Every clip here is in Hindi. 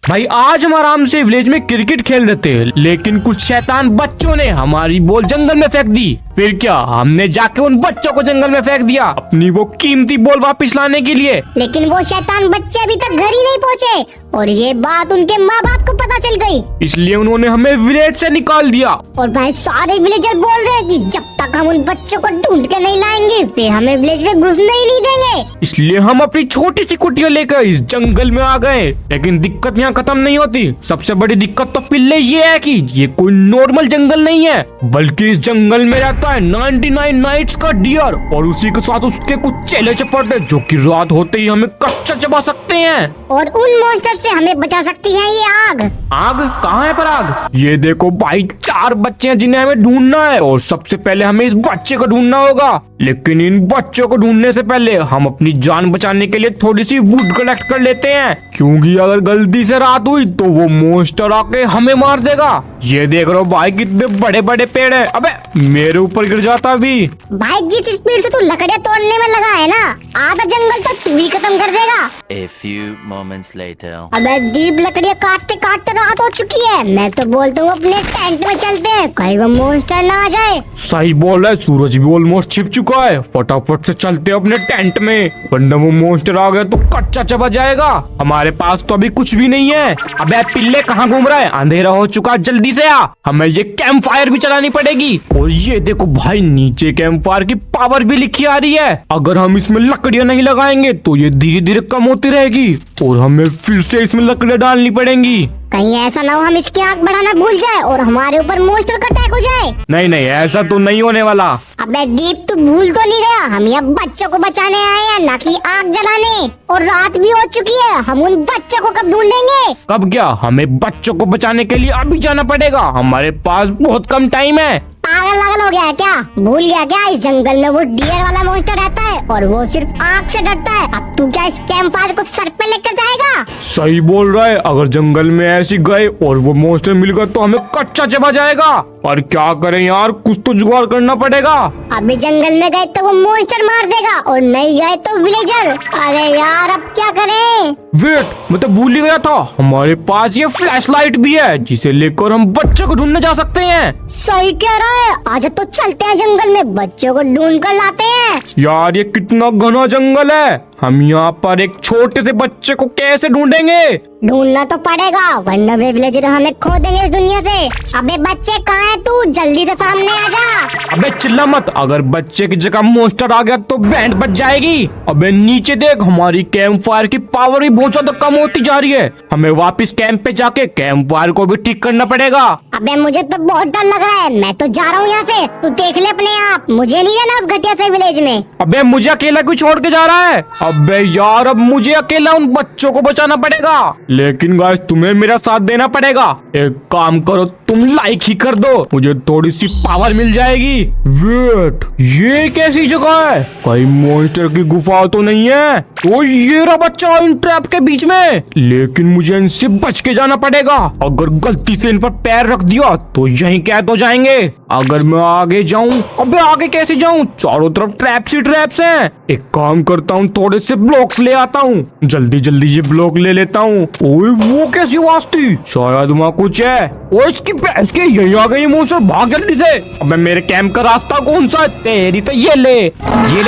भाई आज हम आराम से विलेज में क्रिकेट खेल रहे थे, लेकिन कुछ शैतान बच्चों ने हमारी बॉल जंगल में फेंक दी। फिर क्या, हमने जाके उन बच्चों को जंगल में फेंक दिया अपनी वो कीमती बॉल वापस लाने के लिए। लेकिन वो शैतान बच्चे अभी तक घर ही नहीं पहुँचे और ये बात उनके माँ बाप को पता चल गई, इसलिए उन्होंने हमें विलेज से निकाल दिया। और भाई सारे विलेजर बोल रहे हैं कि जब तक हम उन बच्चों को ढूंढ के नहीं लाएंगे फिर हमें विलेज में घुसने ही नहीं देंगे। इसलिए हम अपनी छोटी सी कुटिया लेकर इस जंगल में आ गए। लेकिन दिक्कत यहाँ खत्म नहीं होती। सबसे बड़ी दिक्कत तो पिल्ले ये है कि ये कोई नॉर्मल जंगल नहीं है, बल्कि इस जंगल में रहता है 99 नाइट्स का डियर और उसी के साथ उसके कुछ चेले चपाटे जो कि रात होते ही हमें कच्चा चबा सकते हैं। और उन मॉन्स्टर से हमें बचा सकती है ये आग। आग कहाँ है पर आग? ये देखो भाई, 4 बच्चे हैं जिन्हें हमें ढूंढना है और सबसे पहले हमें इस बच्चे को ढूंढना होगा। लेकिन इन बच्चों को ढूंढने से पहले हम अपनी जान बचाने के लिए थोड़ी सी वुड कलेक्ट कर लेते हैं, क्योंकि अगर गलती से रात हुई तो वो मॉन्स्टर आके हमें मार देगा। ये देख रहे हो भाई कितने बड़े बड़े पेड़ है। अबे मेरे ऊपर गिर जाता अभी। भाई जिस स्पीड से तू लकड़ियाँ तोड़ने में लगा है ना, आधा जंगल तो तू ही खत्म कर देगा। A few moments later. अबे दीप लकड़ियाँ काटते काटते रात हो चुकी है। मैं तो बोलता हूँ अपने टेंट में चलते हैं, कहीं वो मॉन्स्टर ना आ जाए। सही बोल रहा है, सूरज भी ऑलमोस्ट छिप चुका है। फटाफट से चलते हैं अपने टेंट में, वरना वो मॉन्स्टर आ गया तो कच्चा चबा जाएगा। हमारे पास तो अभी कुछ भी नहीं है। अबे पिल्ले कहाँ घूम रहा है? अंधेरा हो चुका, जल्दी से आ, हमें ये कैंप फायर भी चलानी पड़ेगी। और ये देखो भाई, नीचे कैंप फायर की पावर भी लिखी आ रही है। अगर हम इसमें लकड़ियाँ नहीं लगाएंगे तो ये धीरे धीरे कम होती रहेगी और हमें फिर से इसमें लकड़ियाँ डालनी पड़ेंगी। कहीं ऐसा ना हो हम इसकी आग बढ़ाना भूल जाए और हमारे ऊपर मॉन्स्टर का अटैक हो जाए। नहीं नहीं, ऐसा तो नहीं होने वाला। अबे दीप तू भूल तो नहीं गया, हम यहाँ बच्चों को बचाने आए हैं, ना कि आग जलाने। और रात भी हो चुकी है, हम उन बच्चों को कब ढूंढेंगे? कब क्या, हमें बच्चों को बचाने के लिए अभी जाना पड़ेगा। हमारे पास बहुत कम टाइम है। पागल वागल हो गया है क्या? भूल गया क्या इस जंगल में वो डियर वाला मॉन्स्टर रहता है और वो सिर्फ आग से डरता है। अब तू क्या इस कैंप फायर को सर पे लेकर जाएगा? सही बोल रहा है, अगर जंगल में ऐसे गए और वो मॉन्स्टर मिल गया तो हमें कच्चा चबा जाएगा। पर क्या करें यार, कुछ तो जुगाड़ करना पड़ेगा। अभी जंगल में गए तो वो मॉन्स्टर मार देगा और नहीं गए तो विलेजर। अरे यार अब क्या करें? वेट, मैं तो भूल ही गया था, हमारे पास ये फ्लैश लाइट भी है जिसे लेकर हम बच्चों को ढूंढने जा सकते हैं। सही कह रहा है, आज तो चलते हैं जंगल में, बच्चों को ढूंढ कर लाते हैं। यार ये कितना घना जंगल है, हम यहाँ पर एक छोटे से बच्चे को कैसे ढूंढेंगे? ढूंढना तो पड़ेगा, वरना वे विलेजर हमें खो देंगे इस दुनिया से। अबे बच्चे कहाँ है तू? जल्दी से सामने आ जा। अबे चिल्ला मत, अगर बच्चे की जगह मॉन्स्टर आ गया तो बैंड बच जाएगी। अबे नीचे देख, हमारी कैंप फायर की पावर भी बहुत ज्यादा कम होती जा रही है। हमें वापस कैंप पे जाके कैंप फायर को भी ठीक करना पड़ेगा। अबे मुझे तो बहुत डर लग रहा है, मैं तो जा रहा हूँ यहाँ से। तू देख ले अपने आप, मुझे नहीं रहना उस घटिया से विलेज में। अबे मुझे अकेला क्यों छोड़ के जा रहा है? अबे यार, अब मुझे अकेला उन बच्चों को बचाना पड़ेगा। लेकिन गाइस तुम्हें मेरा साथ देना पड़ेगा। एक काम करो, तुम लाइक ही कर दो, मुझे थोड़ी सी पावर मिल जाएगी। वेट, ये कैसी जगह है? कहीं मॉन्स्टर की गुफा तो नहीं है? ओ ये रहा बच्चा इन ट्रैप के बीच में, लेकिन मुझे इनसे बच के जाना पड़ेगा। अगर गलती से इन पर पैर रख दिया तो यहीं कैद हो जाएंगे। अगर मैं आगे जाऊं, अबे आगे कैसे जाऊं? चारों तरफ ट्रैप्स ही ट्रैप्स हैं। एक काम करता हूँ, थोड़े से ब्लॉक्स ले आता हूँ, जल्दी जल्दी ये ब्लॉक ले लेता हूँ। ओए वो कैसी आवाज थी? शायद वहाँ कुछ है। ओ इसकी भैंस के, यही आ गई मॉन्स्टर, भाग जल्दी से। अबे मेरे कैंप का रास्ता कौन सा? तेरी तो ये ले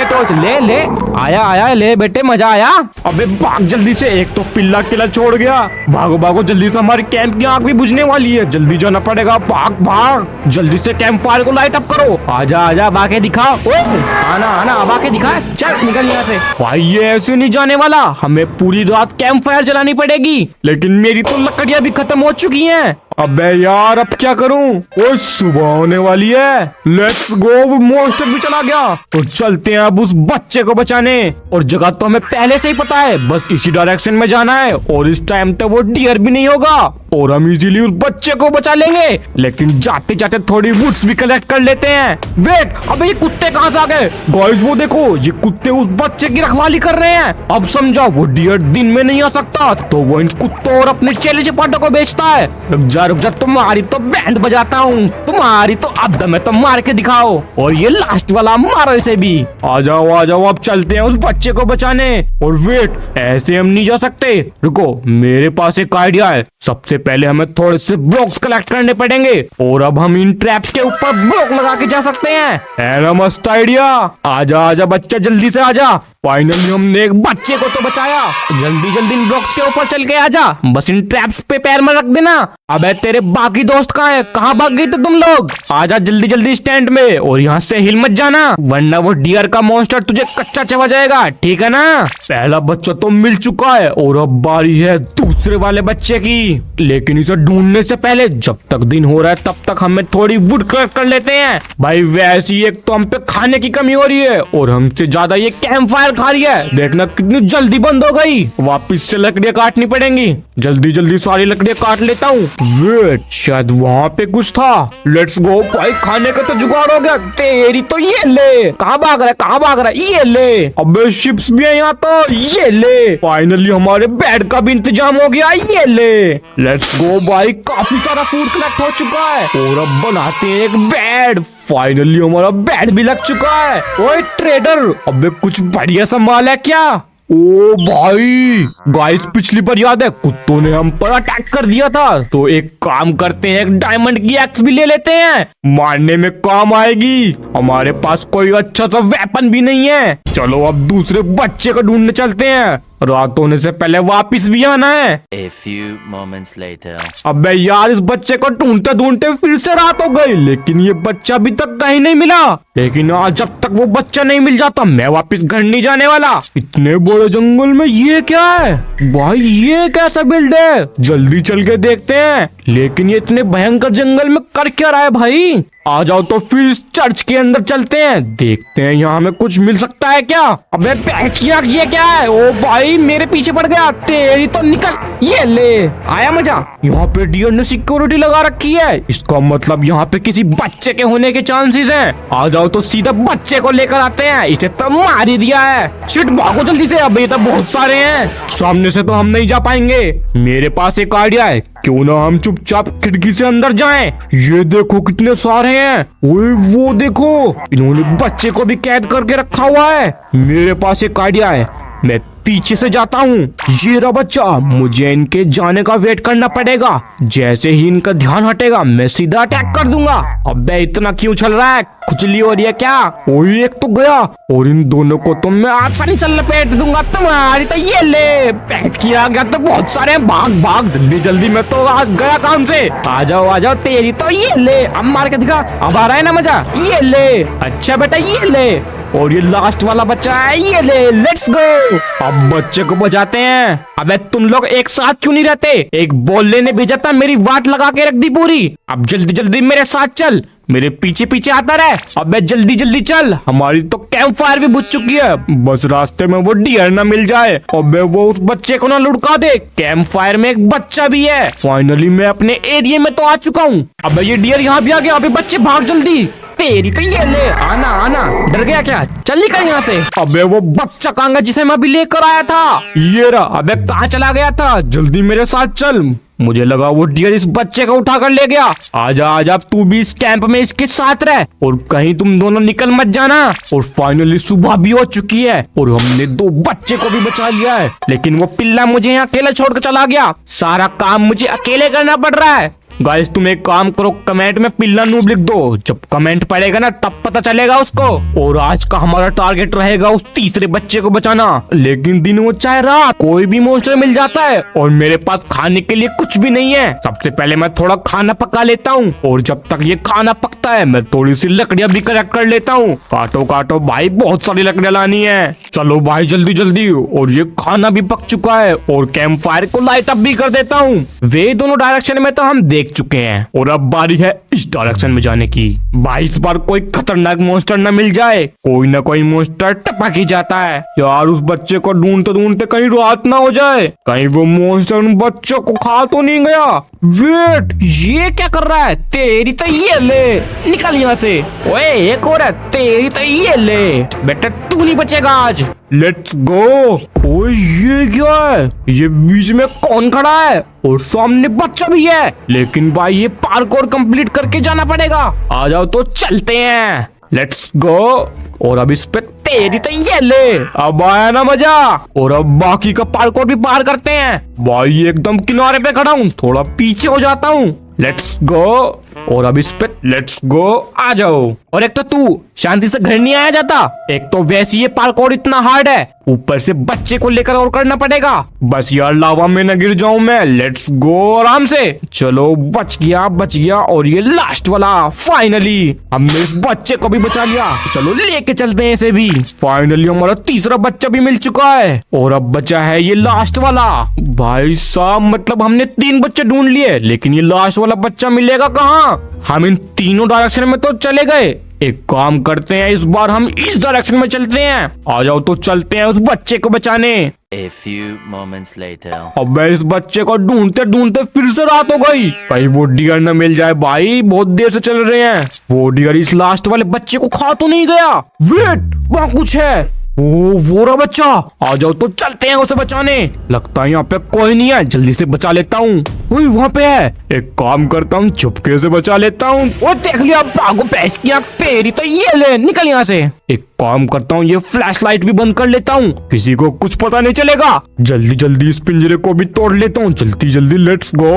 टॉर्च, ले ले, आया आया, ले बेटे मजा आया। अबे भाग जल्दी से, एक तो पिल्ला किला छोड़ गया। भागो भागो जल्दी से, हमारी कैंप की आग भी बुझने वाली है, जल्दी जाना पड़ेगा। भाग भाग जल्दी से, कैंप फायर को लाइट अप करो। आजा आजा, बाके दिखा, आना आना, बाके दिखा, चल निकल यहाँ से। भाई ये ऐसे नहीं जाने वाला, हमें पूरी रात कैंप फायर चलानी पड़ेगी। लेकिन मेरी तो लकड़ियाँ भी खत्म हो चुकी हैं। अबे यार अब क्या करूं? ओ सुबह होने वाली है, लेट्स गो। मॉन्स्टर भी चला गया, तो चलते हैं अब उस बच्चे को बचाने। और जगह तो हमें पहले से ही पता है, बस इसी डायरेक्शन में जाना है और इस टाइम तक वो डियर भी नहीं होगा और हम इजीली उस बच्चे को बचा लेंगे। लेकिन जाते जाते थोड़ी वुड्स भी कलेक्ट कर लेते हैं। वेट, अबे ये कुत्ते कहाँ से आ गए? गाइस वो देखो, ये कुत्ते उस बच्चे की रखवाली कर रहे हैं। अब समझा, वो डियर दिन में नहीं आ सकता तो वो इन कुत्तों और अपने चेले चपाटों को बेचता है। रुक जा, तुम्हारी तो बैंड बजाता हूँ, तुम तुम्हारी तो अब दम तो मार के दिखाओ, और ये लास्ट वाला मारो इसे भी। आ जाओ अब चलते हैं उस बच्चे को बचाने। और वेट, ऐसे हम नहीं जा सकते, रुको मेरे पास एक आइडिया है। सबसे पहले हमें थोड़े से ब्लॉक्स कलेक्ट करने पड़ेंगे और अब हम इन ट्रैप्स के ऊपर ब्लॉक लगा के जा सकते हैं। है ना मस्त आइडिया। आजा बच्चा जल्दी से आजा। फाइनली हमने एक बच्चे को तो बचाया। जल्दी इन ब्लॉक्स के ऊपर चल के आजा, बस इन ट्रैप्स पे पैर में रख देना। अबे तेरे बाकी दोस्त कहाँ है, कहाँ भाग गए थे तुम लोग? आजा जल्दी स्टैंड में, और यहाँ से हिल मत जाना वरना वो डियर का मॉन्स्टर तुझे कच्चा चबा जाएगा, ठीक है ना? पहला बच्चा तो मिल चुका है और अब बारी है दूसरे वाले बच्चे की। लेकिन इसे ढूंढने से पहले जब तक दिन हो रहा है तब तक हमें थोड़ी वुड कलेक्ट कर लेते हैं। भाई वैसे ही एक तो हम पे खाने की कमी हो रही है और हमसे ज्यादा ये कैंप फायर खा रही है। देखना कितनी जल्दी बंद हो गई। वापिस से लकड़ियाँ काटनी पड़ेंगी। जल्दी सारी लकड़ियाँ काट लेता हूँ। वेट, शायद वहाँ पे कुछ था। लेट्स गो भाई, खाने का तो जुगाड़ हो गया। तेरी तो ये ले, कहाँ भाग रहा है, ये ले। अबे शिप्स भी है यहाँ तो, ये ले। फाइनली हमारे बेड का भी इंतजाम हो गया, ये ले। लेट्स गो भाई, काफी सारा फूड कलेक्ट हो चुका है और अब बनाते हैं एक बेड। फाइनली हमारा बेड भी लग चुका है। ओए ट्रेडर, अबे कुछ बढ़िया सा माल है क्या? ओ भाई गाइस, पिछली बार याद है कुत्तों ने हम पर अटैक कर दिया था, तो एक काम करते हैं, एक डायमंड की एक्स भी ले लेते हैं, मारने में काम आएगी। हमारे पास कोई अच्छा सा वेपन भी नहीं है। चलो अब दूसरे बच्चे को ढूंढने चलते हैं, रात होने से पहले वापिस भी आना है। A few moments later. अबे यार, इस बच्चे को ढूंढते ढूंढते फिर से रात हो गई, लेकिन ये बच्चा अभी तक कहीं नहीं मिला। लेकिन आज जब तक वो बच्चा नहीं मिल जाता मैं वापिस घर नहीं जाने वाला। इतने बड़े जंगल में ये क्या है भाई, ये कैसा बिल्ड है? जल्दी चल के देखते हैं। लेकिन ये इतने भयंकर जंगल में कर क्या रहा है भाई? आ जाओ तो फिर इस चर्च के अंदर चलते हैं, देखते हैं यहाँ हमें कुछ मिल सकता है क्या। अबे बैठिया, ये क्या है? ओ भाई मेरे पीछे पड़ गया, तेरी तो निकल। ये ले, आया मजा। यहाँ पे डियर ने सिक्योरिटी लगा रखी है, इसका मतलब यहाँ पे किसी बच्चे के होने के चांसेस हैं। आ जाओ तो सीधा बच्चे को लेकर आते हैं, इसे तो मार ही दिया है। शिट, भागो जल्दी से, अब ये तो बहुत सारे हैं, सामने से तो हम नहीं जा पाएंगे। मेरे पास एक आइडिया है, क्यों ना हम चुपचाप खिड़की से अंदर जाएं। ये देखो कितने सारे हैं। ओए वो देखो, इन्होंने बच्चे को भी कैद करके रखा हुआ है। मेरे पास एक आइडिया है, मैं पीछे से जाता हूँ। ये रहा बच्चा, मुझे इनके जाने का वेट करना पड़ेगा। जैसे ही इनका ध्यान हटेगा मैं सीधा अटैक कर दूंगा। अबे इतना क्यों चल रहा है, खुजली हो रही है क्या? ओए एक तो गया, और इन दोनों को तो मैं आसानी से लपेट दूंगा। तुम्हारी तो ये ले, पैस किया गया तो बहुत सारे हैं। भाग जल्दी, मैं तो आज गया काम से। आ जाओ, तेरी तो ये ले, अब मार के दिखा, अब आ रहा है ना मजा। ये ले, अच्छा बेटा ये ले, और ये लास्ट वाला बच्चा है, ये ले। लेट्स गो, अब बच्चे को बचाते हैं। अबे तुम लोग एक साथ क्यों नहीं रहते? एक बॉल लेने भेजा था, मेरी वाट लगा के रख दी पूरी। अब जल्दी मेरे साथ चल, मेरे पीछे आता रहे। अबे जल्दी चल, हमारी तो कैंप फायर भी बुझ चुकी है, बस रास्ते में वो डियर ना मिल जाए। अबे वो उस बच्चे को ना लुढ़का दे, कैंप फायर में एक बच्चा भी है। फाइनली मैं अपने एरिया में तो आ चुका हूँ। अबे ये डियर यहाँ भी आ गया। अबे बच्चे भाग जल्दी, तेरी तो ये ले। आना, डर गया क्या? चल निकल यहाँ से। अबे वो बच्चा कहाँ गया जिसे मैं अभी लेकर आया था? ये रहा। अबे कहाँ चला गया था? जल्दी मेरे साथ चल। मुझे लगा वो डियर इस बच्चे को उठा कर ले गया। आजा तू भी इस कैंप में इसके साथ रह, और कहीं तुम दोनों निकल मत जाना। और फाइनली सुबह भी हो चुकी है और हमने 2 बच्चे को भी बचा लिया है। लेकिन वो पिल्ला मुझे यहाँ अकेला छोड़कर चला गया, सारा काम मुझे अकेले करना पड़ रहा है। गाइस तुम एक काम करो, कमेंट में पिल्ला नूब लिख दो, जब कमेंट पड़ेगा ना तब पता चलेगा उसको। और आज का हमारा टारगेट रहेगा उस तीसरे बच्चे को बचाना। लेकिन दिन हो चाहे रात, कोई भी मॉन्स्टर मिल जाता है और मेरे पास खाने के लिए कुछ भी नहीं है। सबसे पहले मैं थोड़ा खाना पका लेता हूँ, और जब तक ये खाना पकता है मैं थोड़ी सी लकड़ियाँ भी कलेक्ट कर लेता हूँ। काटो भाई, बहुत सारी लकड़ियाँ लानी है। चलो भाई जल्दी। और ये खाना भी पक चुका है और कैंप फायर को लाइट अप भी कर देता हूँ। वे दोनों डायरेक्शन में तो हम देख चुके हैं, और अब बारी है इस डायरेक्शन में जाने की। भाई इस बार कोई खतरनाक मॉन्स्टर न मिल जाए, कोई ना कोई मॉन्स्टर टपक ही जाता है। यार उस बच्चे को ढूंढते कहीं रात ना हो जाए, कहीं वो मॉन्स्टर उन बच्चों को खा तो नहीं गया। वेट, ये क्या कर रहा है? तेरी तो ये ले, निकल यहाँ से। ओए एक और है, तेरी तो ये ले। बेटा तू नहीं बचेगा आज। Let's go. ओए ये क्या है? ये बीच में कौन खड़ा है? और सामने बच्चा भी है। लेकिन भाई ये पार्कोर कंप्लीट करके जाना पड़ेगा। आ जाओ तो चलते हैं, लेट्स गो। और अब इस पे तेरी तो ये ले, अब आया ना मजा। और अब बाकी का पार्कोर भी पार करते हैं। भाई एकदम किनारे पे खड़ा हूँ, थोड़ा पीछे हो जाता हूँ। Let's go. और अब इस पे लेट्स गो, आ जाओ। और एक तो तू शांति से घर नहीं आया जाता। एक तो वैसे ये पार्कोर इतना हार्ड है, ऊपर से बच्चे को लेकर और करना पड़ेगा। बस यार लावा में न गिर जाऊं मैं। लेट्स गो आराम से। चलो बच गया। और ये लास्ट वाला फाइनली हमने इस बच्चे को भी बचा लिया। चलो लेके चलते हैं इसे भी। फाइनली हमारा तीसरा बच्चा भी मिल चुका है। और अब बचा है ये लास्ट वाला। भाई साहब मतलब हमने 3 बच्चे ढूंढ लिए, लेकिन ये लास्ट वाला बच्चा मिलेगा कहाँ? हम इन तीनों डायरेक्शन में तो चले गए। एक काम करते हैं, इस बार हम इस डायरेक्शन में चलते हैं। आ जाओ तो चलते हैं उस बच्चे को बचाने। A few moments later. अब इस बच्चे को ढूंढते ढूंढते फिर से रात हो गई। कहीं वो डियर न मिल जाए भाई, बहुत देर से चल रहे हैं। वो डियर इस लास्ट वाले बच्चे को खा तो नहीं गया? वेट, वहाँ कुछ है। ओह वो रहा बच्चा। आ जाओ तो चलते हैं उसे बचाने। लगता है यहाँ पे कोई नहीं है, जल्दी से बचा लेता हूँ। वहाँ पे है। एक काम करता हूँ, चुपके से बचा लेता हूँ। वो देख लिया, भागो भैंस की आँख तेरी तो ये ले, निकल यहाँ से। एक काम करता हूँ, ये फ्लैश लाइट भी बंद कर लेता हूँ, किसी को कुछ पता नहीं चलेगा। जल्दी जल्दी इस पिंजरे को भी तोड़ लेता हूँ, जल्दी जल्दी। Let's go.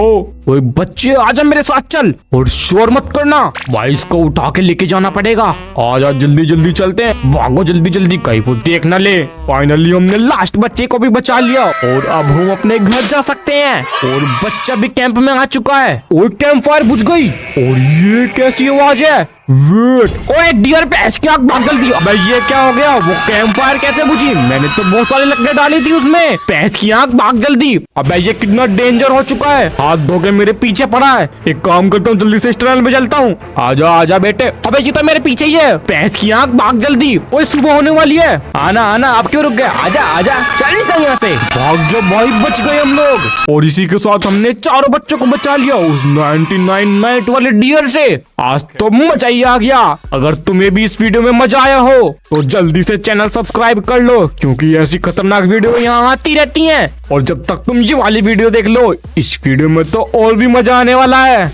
ओए बच्चे आजा मेरे साथ चल, और शोर मत करना भाई, इसको उठा के लेके जाना पड़ेगा। आजा जल्दी जल्दी चलते हैं, भागो जल्दी जल्दी, कहीं वो देख न ले। फाइनली हमने लास्ट बच्चे को भी बचा लिया और अब हम अपने घर जा सकते हैं। और बच्चा भी कैंप में आ चुका है। और कैंप फायर बुझ गई। और ये कैसी आवाज है? वेट, ओ एक डियर भैंस की आँख भाग जल्दी। अबे ये क्या हो गया? वो कैंप फायर कैसे बुझी? मैंने तो बहुत सारी लकड़ें डाली थी उसमें। भैंस की आँख भाग जल्दी। अबे ये कितना डेंजर हो चुका है, हाथ धो के मेरे पीछे पड़ा है। एक काम करता हूँ, जल्दी से इस टनल में चलता हूँ। आजा आजा बेटे। अबे ये तो मेरे पीछे ही है। भैंस की आँख भाग जल्दी, ओए सुबह होने वाली है। आना आना, अब क्यों रुक गए? आजा आजा, चल निकल यहाँ से। भाग जो भाई, बच गए हम लोग। और इसी के साथ हमने चारों बच्चों को बचा लिया उस 99 नाइट वाले डियर से। आज तो मजा ही आ गया। अगर तुम्हें भी इस वीडियो में मजा आया हो तो जल्दी से चैनल सब्सक्राइब कर लो, क्योंकि ऐसी खतरनाक वीडियो यहाँ आती रहती हैं। और जब तक तुम ये वाली वीडियो देख लो, इस वीडियो में तो और भी मजा आने वाला है।